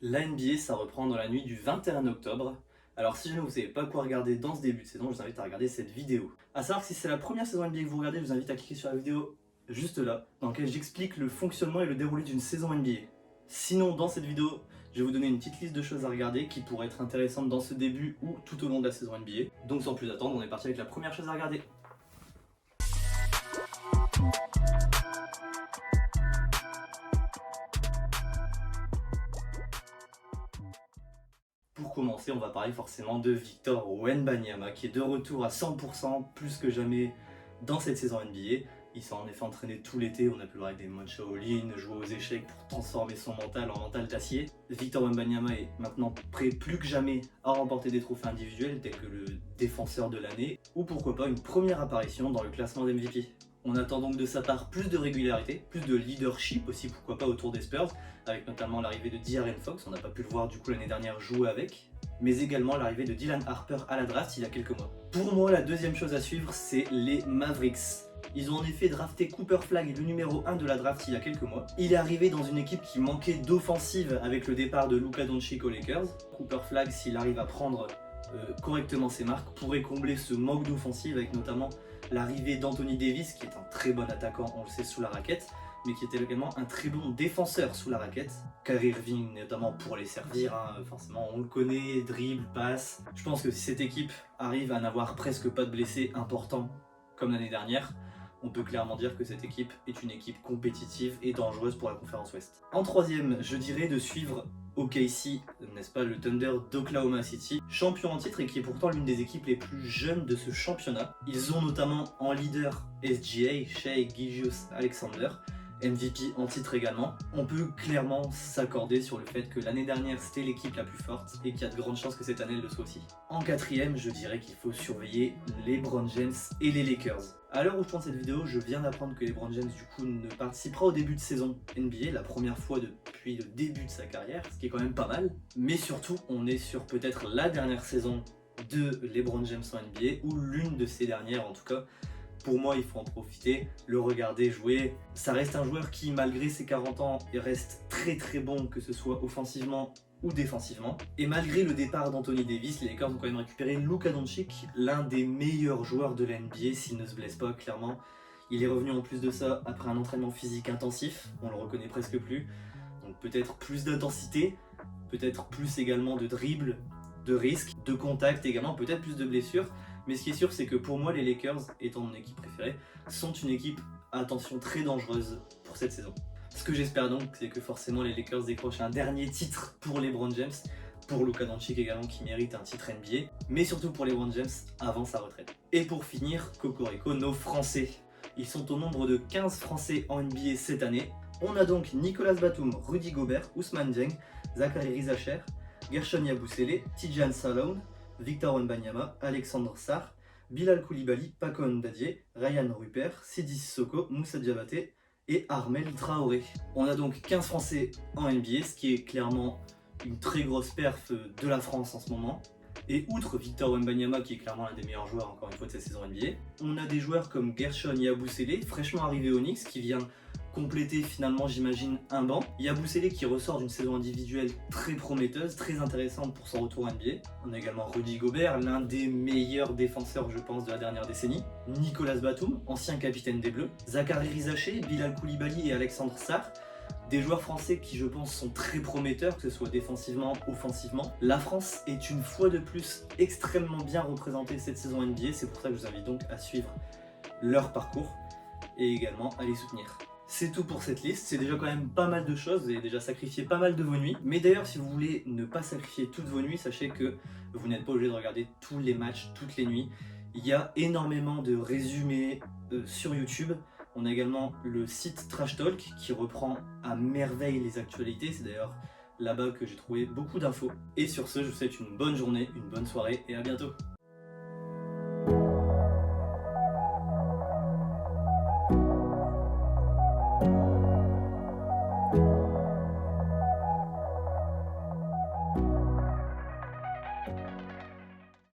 La NBA, ça reprend dans la nuit du 21 octobre. Alors si jamais vous ne savez pas quoi regarder dans ce début de saison, je vous invite à regarder cette vidéo. A savoir que si c'est la première saison NBA que vous regardez, je vous invite à cliquer sur la vidéo juste là, dans laquelle j'explique le fonctionnement et le déroulé d'une saison NBA. Sinon, dans cette vidéo, je vais vous donner une petite liste de choses à regarder qui pourraient être intéressantes dans ce début ou tout au long de la saison NBA. Donc sans plus attendre, on est parti avec la première chose à regarder. Pour commencer, on va parler forcément de Victor Wembanyama qui est de retour à 100% plus que jamais dans cette saison NBA. Il s'est en effet entraîné tout l'été, on a pu le voir avec des modes Shaolin, jouer aux échecs pour transformer son mental en mental d'acier. Victor Wembanyama est maintenant prêt plus que jamais à remporter des trophées individuels tels que le défenseur de l'année ou pourquoi pas une première apparition dans le classement d'MVP. On attend donc de sa part plus de régularité, plus de leadership aussi, pourquoi pas autour des Spurs, avec notamment l'arrivée de De'Aaron Fox, on n'a pas pu le voir du coup l'année dernière jouer avec, mais également l'arrivée de Dylan Harper à la draft il y a quelques mois. Pour moi, la deuxième chose à suivre, c'est les Mavericks. Ils ont en effet drafté Cooper Flagg, le numéro 1 de la draft il y a quelques mois. Il est arrivé dans une équipe qui manquait d'offensive avec le départ de Luka Doncic aux Lakers. Cooper Flagg, s'il arrive à prendre correctement ses marques, pourrait combler ce manque d'offensive avec notamment l'arrivée d'Anthony Davis, qui est un très bon attaquant, on le sait, sous la raquette, mais qui était également un très bon défenseur sous la raquette. Kyrie Irving notamment pour les servir, forcément on le connaît, dribble, passe. Je pense que si cette équipe arrive à n'avoir presque pas de blessés importants comme l'année dernière, on peut clairement dire que cette équipe est une équipe compétitive et dangereuse pour la conférence Ouest. En troisième, je dirais de suivre OKC, n'est-ce pas, le Thunder d'Oklahoma City, champion en titre et qui est pourtant l'une des équipes les plus jeunes de ce championnat. Ils ont notamment en leader SGA, Shai Gilgeous-Alexander, MVP en titre également. On peut clairement s'accorder sur le fait que l'année dernière c'était l'équipe la plus forte et qu'il y a de grandes chances que cette année elle le soit aussi. En quatrième, je dirais qu'il faut surveiller les LeBron James et les Lakers. À l'heure où je tourne cette vidéo, je viens d'apprendre que LeBron James du coup ne participera au début de saison NBA, la première fois depuis le début de sa carrière, ce qui est quand même pas mal. Mais surtout, on est sur peut-être la dernière saison de LeBron James en NBA, ou l'une de ces dernières en tout cas. Pour moi, il faut en profiter, le regarder jouer. Ça reste un joueur qui, malgré ses 40 ans, reste très très bon, que ce soit offensivement ou défensivement. Et malgré le départ d'Anthony Davis, les Lakers ont quand même récupéré Luka Doncic, l'un des meilleurs joueurs de la NBA s'il ne se blesse pas, clairement. Il est revenu en plus de ça après un entraînement physique intensif, on le reconnaît presque plus. Donc peut-être plus d'intensité, peut-être plus également de dribble, de risque, de contact également, peut-être plus de blessures. Mais ce qui est sûr, c'est que pour moi, les Lakers, étant mon équipe préférée, sont une équipe, attention, très dangereuse pour cette saison. Ce que j'espère donc, c'est que forcément les Lakers décrochent un dernier titre pour LeBron James, pour Luka Doncic également qui mérite un titre NBA, mais surtout pour LeBron James avant sa retraite. Et pour finir, Cocorico, nos Français. Ils sont au nombre de 15 Français en NBA cette année. On a donc Nicolas Batum, Rudy Gobert, Ousmane Dieng, Zachary Rizacher, Gershon Yabusele, Tidjane Salaune, Victor Wembanyama, Alexandre Sarr, Bilal Koulibaly, Paco Ndadié, Ryan Rupert, Sidi Sissoko, Moussa Diabaté et Armel Traoré. On a donc 15 Français en NBA, ce qui est clairement une très grosse perf de la France en ce moment. Et outre Victor Wembanyama, qui est clairement l'un des meilleurs joueurs encore une fois de cette saison NBA, on a des joueurs comme Gershon Yabusele, fraîchement arrivé au Knicks, qui vient compléter finalement, j'imagine, un banc. Yabusele qui ressort d'une saison individuelle très prometteuse, très intéressante pour son retour en NBA. On a également Rudy Gobert, l'un des meilleurs défenseurs, je pense, de la dernière décennie. Nicolas Batum, ancien capitaine des Bleus. Zachary Rizacher, Bilal Koulibaly et Alexandre Sarr. Des joueurs français qui, je pense, sont très prometteurs, que ce soit défensivement, offensivement. La France est une fois de plus extrêmement bien représentée cette saison NBA. C'est pour ça que je vous invite donc à suivre leur parcours et également à les soutenir. C'est tout pour cette liste, c'est déjà quand même pas mal de choses, vous avez déjà sacrifié pas mal de vos nuits. Mais d'ailleurs, si vous voulez ne pas sacrifier toutes vos nuits, sachez que vous n'êtes pas obligé de regarder tous les matchs, toutes les nuits. Il y a énormément de résumés sur YouTube. On a également le site Trash Talk qui reprend à merveille les actualités. C'est d'ailleurs là-bas que j'ai trouvé beaucoup d'infos. Et sur ce, je vous souhaite une bonne journée, une bonne soirée et à bientôt.